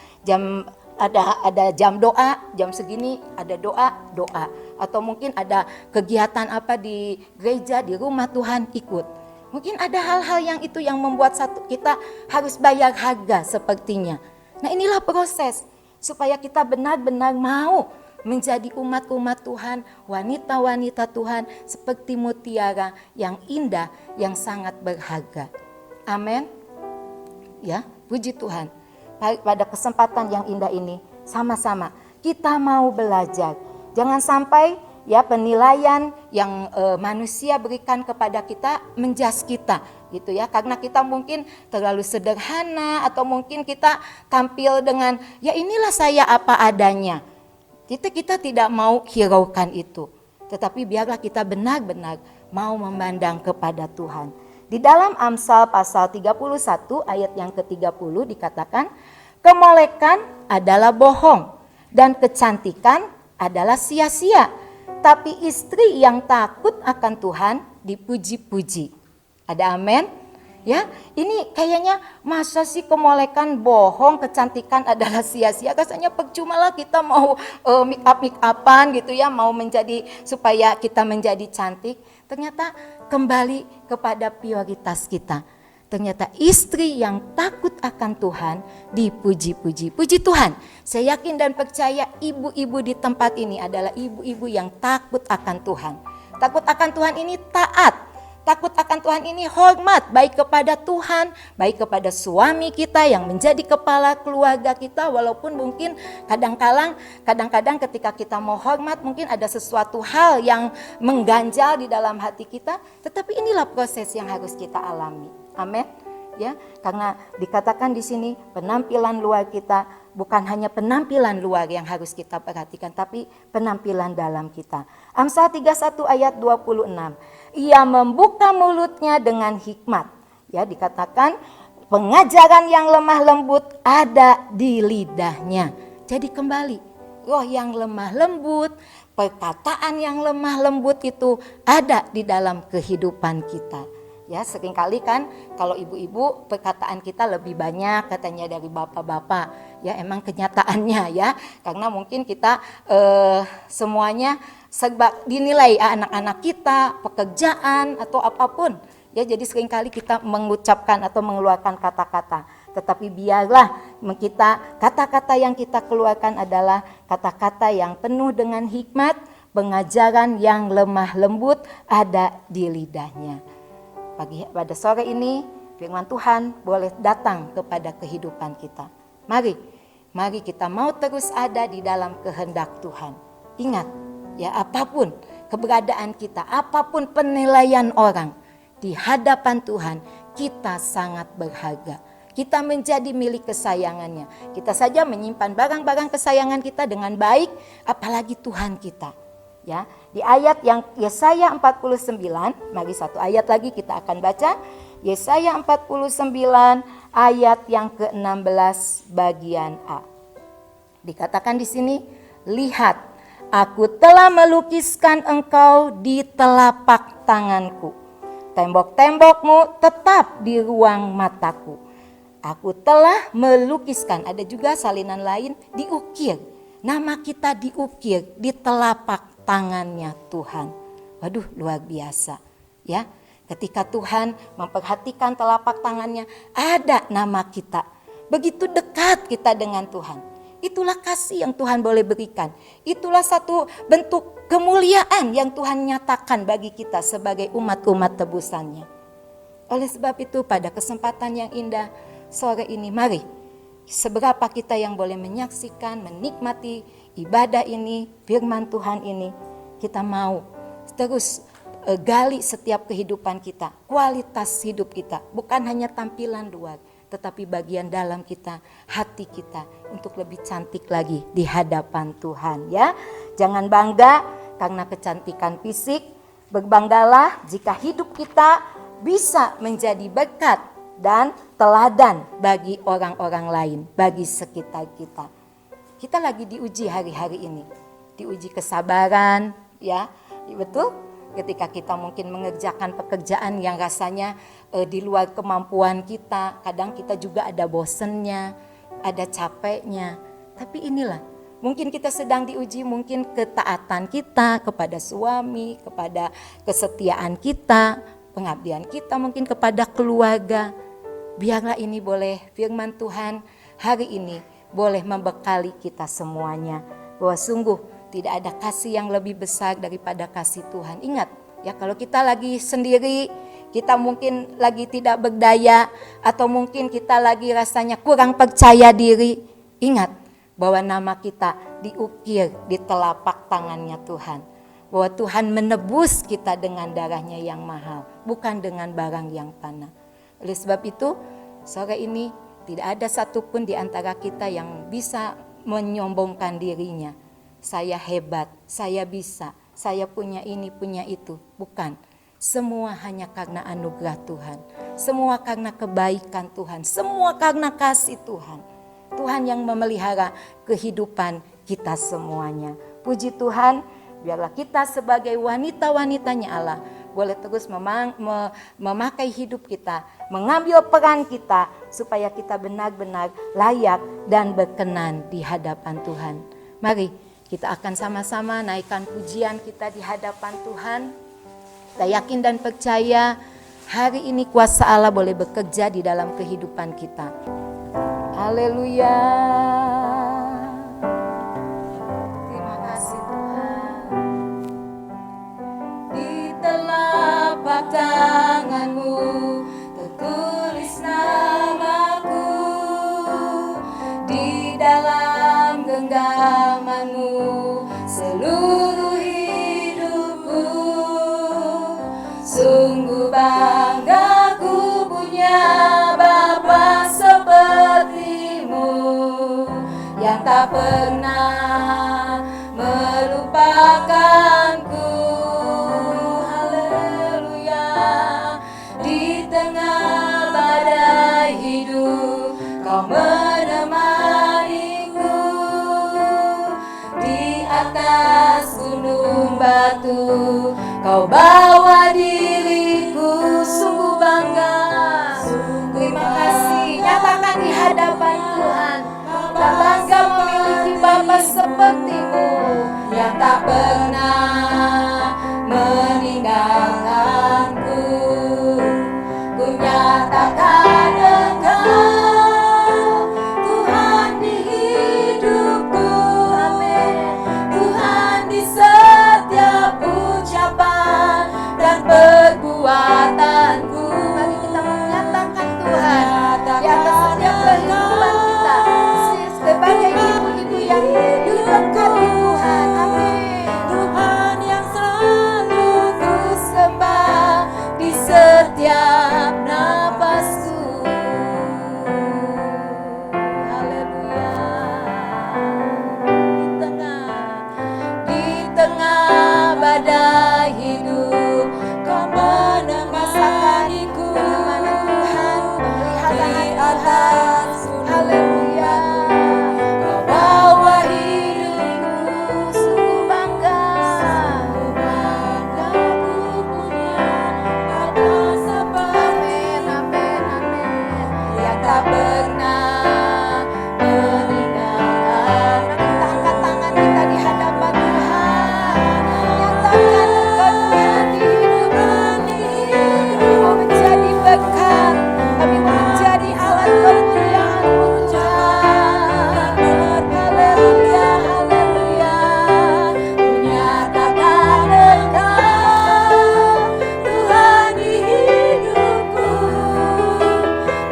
Ada jam doa, jam segini ada doa. Atau mungkin ada kegiatan apa di gereja, di rumah Tuhan ikut. Mungkin ada hal-hal yang itu yang membuat kita harus bayar harga sepertinya. Nah inilah proses supaya kita benar-benar mau menjadi umat-umat Tuhan, wanita-wanita Tuhan seperti mutiara yang indah, yang sangat berharga. Amin. Ya, puji Tuhan. Pada kesempatan yang indah ini, sama-sama kita mau belajar. Jangan sampai ya penilaian yang manusia berikan kepada kita menjas kita, gitu ya. Karena kita mungkin terlalu sederhana, atau mungkin kita tampil dengan ya inilah saya apa adanya. Kita tidak mau hiraukan itu, tetapi biarlah kita benar-benar mau memandang kepada Tuhan. Di dalam Amsal pasal 31 ayat yang ke-30 dikatakan, kemolekan adalah bohong dan kecantikan adalah sia-sia, tapi istri yang takut akan Tuhan dipuji-puji. Ada amin? Ya, ini kayaknya masa sih kemolekan bohong, kecantikan adalah sia-sia. Rasanya percuma lah kita mau make upan gitu ya, mau menjadi supaya kita menjadi cantik. Ternyata kembali kepada prioritas kita. Ternyata istri yang takut akan Tuhan dipuji-puji. Puji Tuhan, saya yakin dan percaya ibu-ibu di tempat ini adalah ibu-ibu yang takut akan Tuhan. Takut akan Tuhan ini taat. Takut akan Tuhan ini hormat, baik kepada Tuhan, baik kepada suami kita yang menjadi kepala keluarga kita. Walaupun mungkin kadang-kadang ketika kita mau hormat mungkin ada sesuatu hal yang mengganjal di dalam hati kita. Tetapi inilah proses yang harus kita alami. Amin. Ya, karena dikatakan di sini penampilan luar kita bukan hanya penampilan luar yang harus kita perhatikan, tapi penampilan dalam kita. Amsal 31 ayat 26. Ia membuka mulutnya dengan hikmat. Ya, dikatakan pengajaran yang lemah lembut ada di lidahnya. Jadi kembali roh yang lemah lembut, perkataan yang lemah lembut itu ada di dalam kehidupan kita. Ya, seringkali kan kalau ibu-ibu perkataan kita lebih banyak katanya dari bapak-bapak. Ya, emang kenyataannya ya, karena mungkin kita semuanya serba dinilai anak-anak kita, pekerjaan atau apapun. Ya, jadi seringkali kita mengucapkan atau mengeluarkan kata-kata. Tetapi biarlah kita kata-kata yang kita keluarkan adalah kata-kata yang penuh dengan hikmat, pengajaran yang lemah lembut ada di lidahnya. Pada sore ini firman Tuhan boleh datang kepada kehidupan kita. Mari kita mau terus ada di dalam kehendak Tuhan. Ingat ya, apapun keberadaan kita, apapun penilaian orang, di hadapan Tuhan kita sangat berharga. Kita menjadi milik kesayangannya. Kita saja menyimpan barang-barang kesayangan kita dengan baik, apalagi Tuhan kita. Ya, di ayat yang Yesaya 49, mari satu ayat lagi kita akan baca. Yesaya 49 ayat yang ke-16 bagian A. Dikatakan di sini, lihat, aku telah melukiskan engkau di telapak tanganku. Tembok-tembokmu tetap di ruang mataku. Aku telah melukiskan, ada juga salinan lain, diukir. Nama kita diukir di telapak tangannya Tuhan. Waduh, luar biasa. Ya, ketika Tuhan memperhatikan telapak tangannya, ada nama kita. Begitu dekat kita dengan Tuhan. Itulah kasih yang Tuhan boleh berikan. Itulah satu bentuk kemuliaan yang Tuhan nyatakan bagi kita sebagai umat-umat tebusannya. Oleh sebab itu pada kesempatan yang indah sore ini, mari seberapa kita yang boleh menyaksikan, menikmati ibadah ini, firman Tuhan ini, kita mau terus gali setiap kehidupan kita, kualitas hidup kita, bukan hanya tampilan luar, tetapi bagian dalam kita, hati kita untuk lebih cantik lagi di hadapan Tuhan ya. Jangan bangga karena kecantikan fisik, berbanggalah jika hidup kita bisa menjadi berkat dan teladan bagi orang-orang lain, bagi sekitar kita. Kita lagi diuji hari-hari ini, diuji kesabaran ya, betul? Ketika kita mungkin mengerjakan pekerjaan yang rasanya di luar kemampuan kita, kadang kita juga ada bosennya, ada capeknya. Tapi inilah, mungkin kita sedang diuji, mungkin ketaatan kita kepada suami, kepada kesetiaan kita, pengabdian kita mungkin kepada keluarga. Biarlah ini boleh firman Tuhan hari ini boleh membekali kita semuanya, bahwa sungguh tidak ada kasih yang lebih besar daripada kasih Tuhan. Ingat ya, kalau kita lagi sendiri, kita mungkin lagi tidak berdaya, atau mungkin kita lagi rasanya kurang percaya diri, ingat bahwa nama kita diukir di telapak tangannya Tuhan. Bahwa Tuhan menebus kita dengan darahnya yang mahal, bukan dengan barang yang fana. Oleh sebab itu, sore ini tidak ada satupun di antara kita yang bisa menyombongkan dirinya. Saya hebat, saya bisa, saya punya ini, punya itu. Bukan. Semua hanya karena anugerah Tuhan. Semua karena kebaikan Tuhan. Semua karena kasih Tuhan. Tuhan yang memelihara kehidupan kita semuanya. Puji Tuhan, biarlah kita sebagai wanita-wanitanya Allah boleh terus memakai hidup kita, mengambil peran kita supaya kita benar-benar layak dan berkenan di hadapan Tuhan. Mari kita akan sama-sama naikkan pujian kita di hadapan Tuhan. Kita yakin dan percaya hari ini kuasa Allah boleh bekerja di dalam kehidupan kita. Haleluya. Terima kasih Tuhan. Di telapak tanganmu tertulis namaku, di dalam genggamanmu seluruh hidupku. Sungguh bangga ku punya Bapa sepertimu, yang tak pernah melupakanku. Haleluya. Di tengah badai hidup kau menemaniku, atas gunung batu, Kau bawa diriku sungguh bangga. Terima kasih, nyatakan di hadapan Tuhan. Kita bangga memiliki Bapa seperti-Mu yang tak pernah meninggalkanku. Ku nyatakan Engkau Tuhan di hidupku. Amin. Tuhan di setiap ucapan dan perbuatanku. Mari kita menyatakan Tuhan di atas setiap kehidupan kita sebagai ibu-ibu yang diberkati Tuhan. Amin. Tuhan yang selalu ku sembah di setiap nafasku. Haleluya. Di tengah badai hidup, Kau menemaniku. Bagaimana Tuhan memelihara di atas gunung. Haleluya. Kau bawa hidupku sungguh bangga. Sungguh bangga ku punya Bapa seperti. Amin, amin, amin. Yang tak pernah meninggalkan. Kita angkat tangan kita di hadapan Tuhan. Nyatakan Engkau Tuhan di hidup kami. Kami mau menjadi berkat. Kami mau menjadi alat kemuliaan-Mu Tuhan. Haleluya, haleluya. Ku nyatakan Engkau Tuhan di hidupku.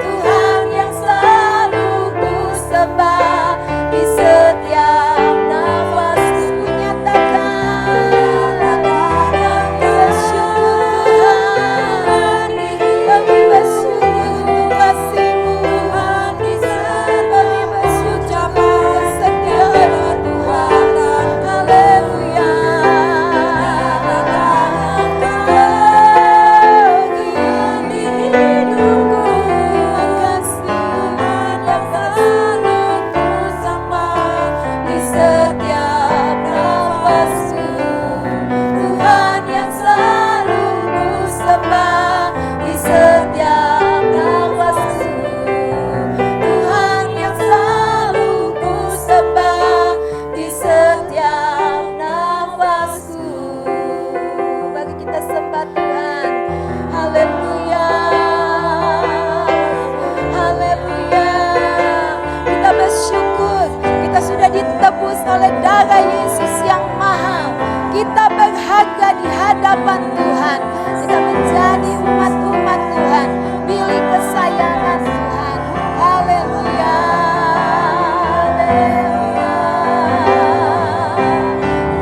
Tuhan yang selalu ku sembah di setiap nafasku. Nyatakan kami bersyukur Tuhan. Kami bersyukur untuk kasih-Mu Tuhan. Kami bersyukur setiap perbuatan. Haleluya. Tuhan di hidupku. Terima kasih Tuhan yang selalu ku sembah di setiap nafasku. Tuhan yang selalu ku sembah di setiap nafasku. Tuhan yang selalu ku sembah di setiap nafasku. Bagi kita sembah Tuhan. Haleluya. Haleluya. Kita bersyukur kita sudah ditebus oleh darah Yesus yang mahal. Kita berharga di hadapan Tuhan. Kita menjadi umat-umat Tuhan, milik kesayangan Tuhan. Haleluya. Haleluya.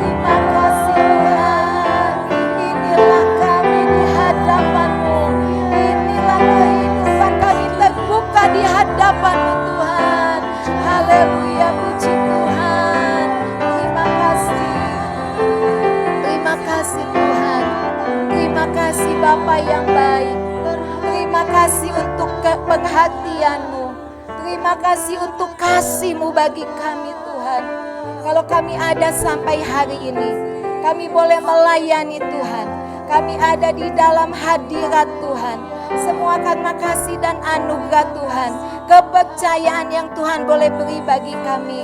Terima kasih Tuhan. Inilah kami di hadapan-Mu. Inilah kehidupan kami terbuka di hadapan-Mu Tuhan. Haleluya, puji Tuhan. Terima kasih. Terima kasih Tuhan. Terima kasih Bapa yang baik. Terima kasih untuk perhatian-Mu. Terima kasih untuk kasih-Mu bagi kami Tuhan. Kalau kami ada sampai hari ini, kami boleh melayani Tuhan. Kami ada di dalam hadirat Tuhan. Semua karena kasih dan anugerah Tuhan. Kepercayaan yang Tuhan boleh beri bagi kami.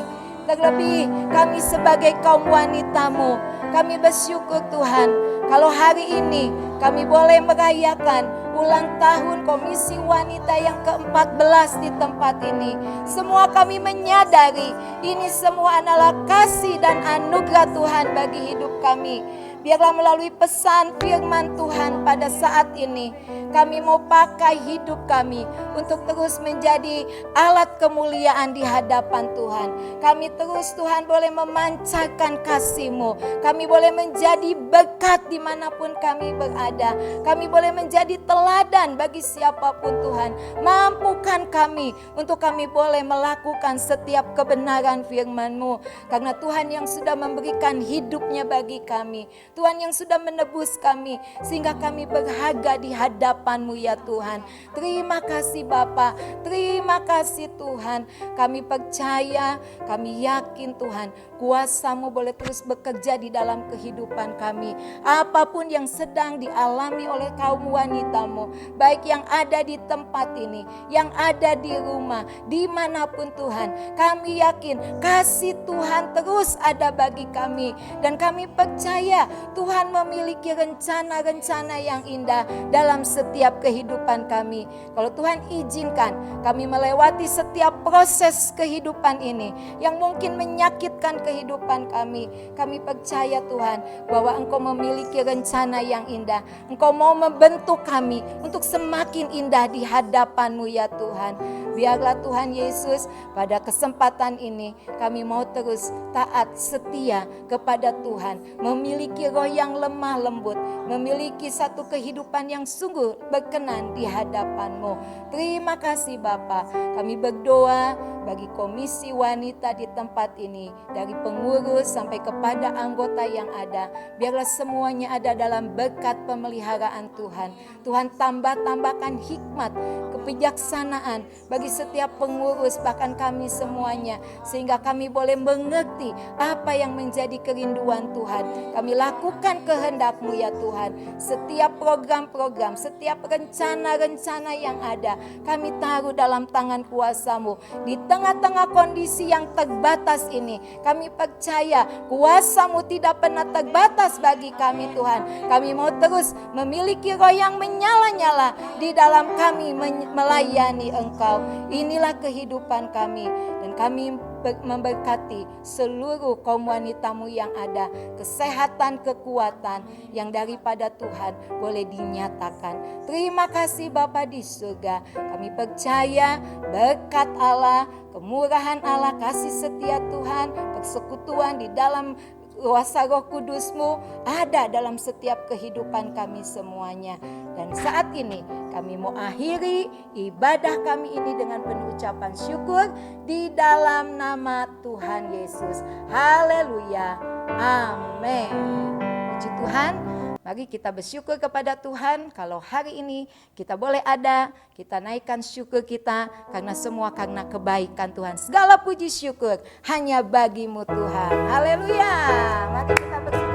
Terlebih kami sebagai kaum wanita-Mu, kami bersyukur Tuhan. Kalau hari ini kami boleh merayakan ulang tahun Komisi Wanita yang ke-14 di tempat ini. Semua kami menyadari ini semua adalah kasih dan anugerah Tuhan bagi hidup kami. Biarlah melalui pesan firman Tuhan pada saat ini, kami mau pakai hidup kami untuk terus menjadi alat kemuliaan di hadapan Tuhan. Kami terus Tuhan boleh memancarkan kasih-Mu. Kami boleh menjadi berkat dimanapun kami berada. Kami boleh menjadi teladan bagi siapapun Tuhan. Mampukan kami untuk kami boleh melakukan setiap kebenaran firman-Mu. Karena Tuhan yang sudah memberikan hidupnya bagi kami. Tuhan yang sudah menebus kami sehingga kami berharga di hadapan-Mu ya Tuhan. Terima kasih Bapa, terima kasih Tuhan. Kami percaya, kami yakin Tuhan, kuasa-Mu boleh terus bekerja di dalam kehidupan kami. Apapun yang sedang dialami oleh kaum wanita-Mu, baik yang ada di tempat ini, yang ada di rumah, dimanapun Tuhan, kami yakin kasih Tuhan terus ada bagi kami. Dan kami percaya Tuhan memiliki rencana-rencana yang indah dalam setiap kehidupan kami. Kalau Tuhan izinkan kami melewati setiap proses kehidupan ini yang mungkin menyakitkan kehidupan kami, kami percaya Tuhan bahwa Engkau memiliki rencana yang indah. Engkau mau membentuk kami untuk semakin indah di hadapan-Mu ya Tuhan. Biarlah Tuhan Yesus pada kesempatan ini kami mau terus taat setia kepada Tuhan, memiliki roh yang lemah lembut, memiliki satu kehidupan yang sungguh berkenan di hadapan-Mu. Terima kasih Bapa. Kami berdoa bagi komisi wanita di tempat ini, dari pengurus sampai kepada anggota yang ada, biarlah semuanya ada dalam berkat pemeliharaan Tuhan. Tuhan tambahkan hikmat, kebijaksanaan bagi setiap pengurus, bahkan kami semuanya, sehingga kami boleh mengerti apa yang menjadi kerinduan Tuhan. Kami lakukan kehendak-Mu ya Tuhan. Setiap program-program, setiap rencana-rencana yang ada, kami taruh dalam tangan kuasa-Mu. Di tengah-tengah kondisi yang terbatas ini, kami percaya kuasa-Mu tidak pernah terbatas bagi kami Tuhan. Kami mau terus memiliki roh yang menyala-nyala di dalam kami melayani Engkau. Inilah kehidupan kami, dan kami memberkati seluruh kaum wanita-Mu yang ada, kesehatan, kekuatan yang daripada Tuhan boleh dinyatakan. Terima kasih Bapa di surga. Kami percaya berkat Allah, kemurahan Allah, kasih setia Tuhan, persekutuan di dalam kuasa Roh Kudus-Mu ada dalam setiap kehidupan kami semuanya. Dan saat ini kami mau akhiri ibadah kami ini dengan penuh ucapan syukur di dalam nama Tuhan Yesus. Haleluya. Amin. Puji Tuhan. Mari kita bersyukur kepada Tuhan. Kalau hari ini kita boleh ada, kita naikkan syukur kita karena semua karena kebaikan Tuhan. Segala puji syukur hanya bagi-Mu Tuhan. Haleluya. Mari kita bersyukur.